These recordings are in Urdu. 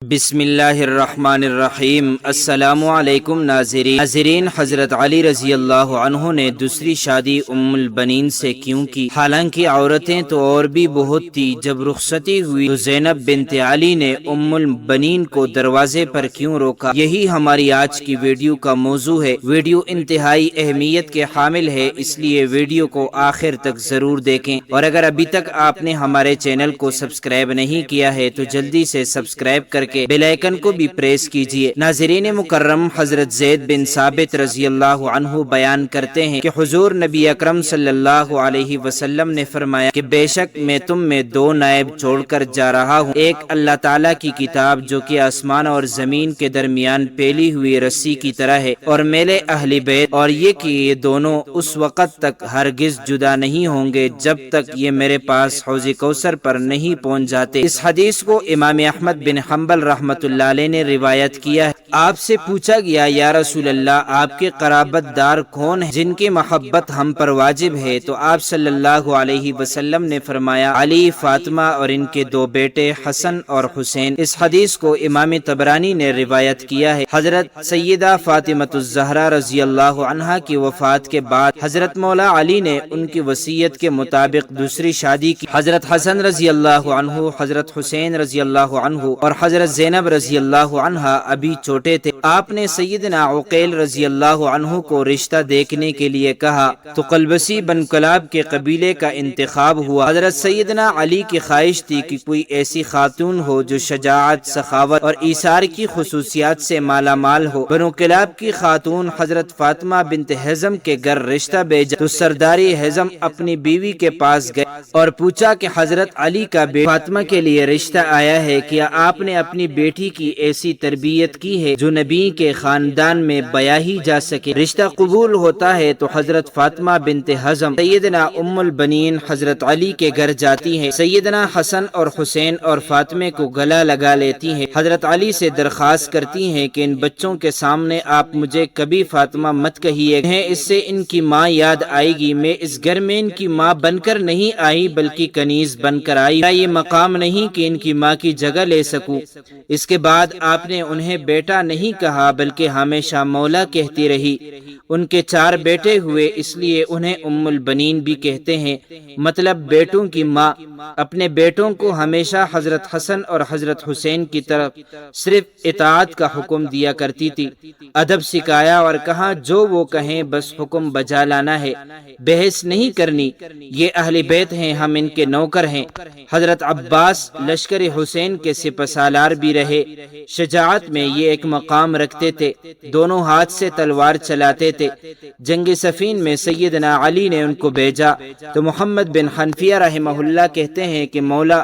بسم اللہ الرحمن الرحیم۔ السلام علیکم ناظرین، حضرت علی رضی اللہ عنہ نے دوسری شادی ام البنین سے کیوں کی؟ حالانکہ عورتیں تو اور بھی بہت تھی۔ جب رخصتی ہوئی تو زینب بنت علی نے ام البنین کو دروازے پر کیوں روکا؟ یہی ہماری آج کی ویڈیو کا موضوع ہے۔ ویڈیو انتہائی اہمیت کے حامل ہے، اس لیے ویڈیو کو آخر تک ضرور دیکھیں، اور اگر ابھی تک آپ نے ہمارے چینل کو سبسکرائب نہیں کیا ہے تو جلدی سے سبسکرائب کر کے بیل آئیکن کو بھی پریس کیجئے۔ ناظرین مکرم، حضرت زید بن ثابت رضی اللہ عنہ بیان کرتے ہیں کہ حضور نبی اکرم صلی اللہ علیہ وسلم نے فرمایا کہ بے شک میں تم میں دو نائب چھوڑ کر جا رہا ہوں، ایک اللہ تعالیٰ کی کتاب جو کہ آسمان اور زمین کے درمیان پھیلی ہوئی رسی کی طرح ہے، اور میرے اہل بیت، اور یہ کہ یہ دونوں اس وقت تک ہرگز جدا نہیں ہوں گے جب تک یہ میرے پاس حوض کوثر پر نہیں پہنچ جاتے۔ اس حدیث کو امام احمد بن حنبل رحمۃ اللہ علیہ نے روایت کیا ہے۔ آپ سے پوچھا گیا، یا رسول اللہ، آپ کے قرابت دار کون ہیں جن کی محبت ہم پر واجب ہے؟ تو آپ صلی اللہ علیہ وسلم نے فرمایا، علی، فاطمہ اور ان کے دو بیٹے حسن اور حسین۔ اس حدیث کو امام طبرانی نے روایت کیا ہے۔ حضرت سیدہ فاطمہ الزہرا رضی اللہ عنہا کی وفات کے بعد حضرت مولا علی نے ان کی وصیت کے مطابق دوسری شادی کی۔ حضرت حسن رضی اللہ عنہ، حضرت حسین رضی اللہ عنہ اور حضرت زینب رضی اللہ عنہا ابھی چھوٹے تھے۔ آپ نے سیدنا عقیل رضی اللہ عنہ کو رشتہ دیکھنے کے لیے کہا تو قلبسی بن کلاب کے قبیلے کا انتخاب ہوا۔ حضرت سیدنا علی کی خواہش تھی کہ کوئی ایسی خاتون ہو جو شجاعت، سخاوت اور ایثار کی خصوصیات سے مالا مال ہو۔ بنو کلاب کی خاتون حضرت فاطمہ بنت حزم کے گھر رشتہ بھیجا تو سرداری حزم اپنی بیوی کے پاس گئے اور پوچھا کہ حضرت علی کا بیٹا فاطمہ کے لیے رشتہ آیا ہے، کیا آپ نے اپنی بیٹی کی ایسی تربیت کی ہے جو نبی کے خاندان میں بیاں ہی جا سکے؟ رشتہ قبول ہوتا ہے تو حضرت فاطمہ بنت حزم سیدنا ام البنین حضرت علی کے گھر جاتی ہیں، سیدنا حسن اور حسین اور فاطمہ کو گلا لگا لیتی ہیں، حضرت علی سے درخواست کرتی ہیں کہ ان بچوں کے سامنے آپ مجھے کبھی فاطمہ مت کہیے، اس سے ان کی ماں یاد آئے گی۔ میں اس گھر میں ان کی ماں بن کر نہیں آئی بلکہ کنیز بن کر آئی، میرا یہ مقام نہیں کہ ان کی ماں کی جگہ لے سکوں۔ اس کے بعد آپ نے انہیں بیٹا نہیں کہا بلکہ ہمیشہ مولا کہتی رہی۔ ان کے چار بیٹے ہوئے، اس لیے انہیں ام البنین بھی کہتے ہیں، مطلب بیٹوں کی ماں۔ اپنے بیٹوں کو ہمیشہ حضرت حسن اور حضرت حسین کی طرف صرف اطاعت کا حکم دیا کرتی تھی، ادب سکھایا اور کہا جو وہ کہیں بس حکم بجا لانا ہے، بحث نہیں کرنی، یہ اہل بیت ہیں، ہم ان کے نوکر ہیں۔ حضرت عباس لشکر حسین کے سپہ سالار بھی رہے، شجاعت میں یہ ایک مقام رکھتے تھے، دونوں ہاتھ سے تلوار چلاتے تھے۔ جنگ صفین میں سیدنا علی نے ان کو بھیجا تو محمد بن حنفیہ رحمہ اللہ کہتے ہیں کہ مولا،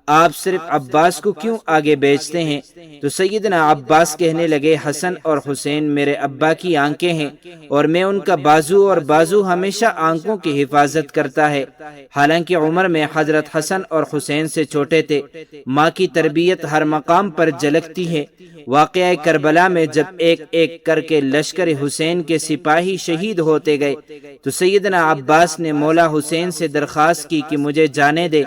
آپ صرف عباس کو کیوں آگے بھیجتے ہیں؟ تو سیدنا عباس کہنے لگے، حسن اور حسین میرے ابا کی آنکھیں ہیں اور میں ان کا بازو، اور بازو ہمیشہ آنکھوں کی حفاظت کرتا ہے۔ حالانکہ عمر میں حضرت حسن اور حسین سے چھوٹے تھے، ماں کی تربیت ہر مقام پر جھلکتی ہے۔ واقعہ کربلا میں جب ایک ایک کر کے لشکر حسین کے سپاہی شہید ہوتے گئے تو سیدنا عباس نے مولا حسین سے درخواست کی کہ مجھے جانے دے۔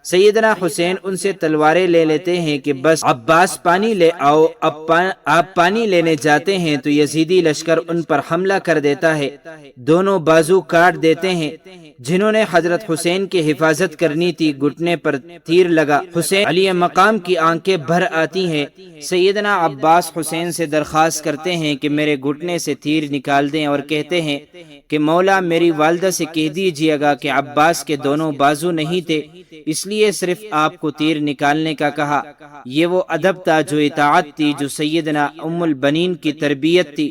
سیدنا حسین ان سے تلواریں لے لیتے ہیں کہ بس عباس پانی لے آؤ۔ آپ پانی لینے جاتے ہیں تو یزیدی لشکر ان پر حملہ کر دیتا ہے، دونوں بازو کاٹ دیتے ہیں۔ جنہوں نے حضرت حسین کی حفاظت کرنی تھی، گھٹنے پر تیر لگا، حسین علی مقام کی آنکھیں بھر آتی ہیں۔ سیدنا عباس حسین سے درخواست کرتے ہیں کہ میرے گھٹنے سے تیر نکال دیں، اور کہتے ہیں کہ مولا میری والدہ سے کہہ دیجیے گا کہ عباس کے دونوں بازو نہیں تھے، اس لیے صرف آپ کو تیر نکالنے کا کہا۔ یہ وہ ادب تھا، جو اطاعت تھی، جو سیدنا ام البنین کی تربیت تھی،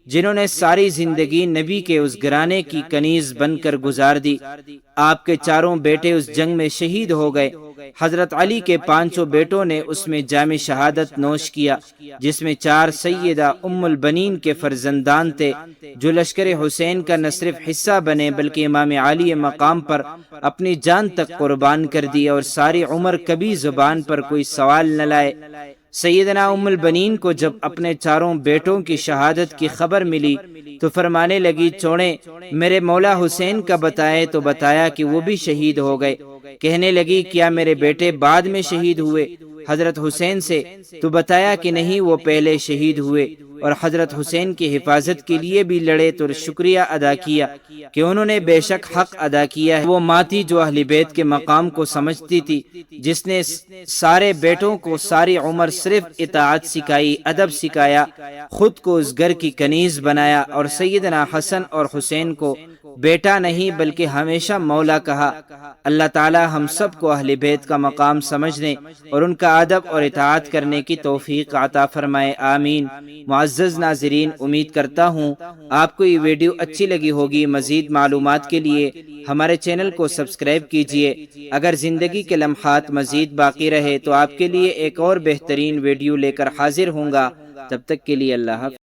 جنہوں نے ساری زندگی نبی کے اس گھرانے کی کنیز بن کر گزار دی۔ آپ کے چاروں بیٹے اس جنگ میں شہید ہو گئے۔ حضرت علی کے 500 بیٹوں نے اس میں جام شہادت نوش کیا، جس میں 4 سیدہ ام البنین کے فرزندان تھے، جو لشکر حسین کا نہ صرف حصہ بنے بلکہ امام علی مقام پر اپنی جان تک قربان کر دی، اور ساری عمر کبھی زبان پر کوئی سوال نہ لائے۔ سیدنا ام البنین کو جب اپنے چاروں بیٹوں کی شہادت کی خبر ملی تو فرمانے لگی، چھوڑیں، میرے مولا حسین کا بتائے تو بتایا کہ وہ بھی شہید ہو گئے۔ کہنے لگی، کیا میرے بیٹے بعد میں شہید ہوئے؟ حضرت حسین سے تو بتایا کہ نہیں، وہ پہلے شہید ہوئے اور حضرت حسین کی حفاظت کے لیے بھی لڑے، تو شکریہ ادا کیا کہ انہوں نے بے شک حق ادا کیا ہے۔ وہ ماں تھی جو اہل بیت کے مقام کو سمجھتی تھی، جس نے سارے بیٹوں کو ساری عمر صرف اطاعت سکھائی، ادب سکھایا، خود کو اس گھر کی کنیز بنایا، اور سیدنا حسن اور حسین کو بیٹا نہیں بلکہ ہمیشہ مولا کہا۔ اللہ تعالی ہم سب کو اہل بیت کا مقام سمجھنے اور ان کا ادب اور اطاعت کرنے کی توفیق عطا فرمائے، آمین۔ معزز ناظرین، امید کرتا ہوں آپ کو یہ ویڈیو اچھی لگی ہوگی۔ مزید معلومات کے لیے ہمارے چینل کو سبسکرائب کیجئے۔ اگر زندگی کے لمحات مزید باقی رہے تو آپ کے لیے ایک اور بہترین ویڈیو لے کر حاضر ہوں گا۔ تب تک کے لیے اللہ حافظ۔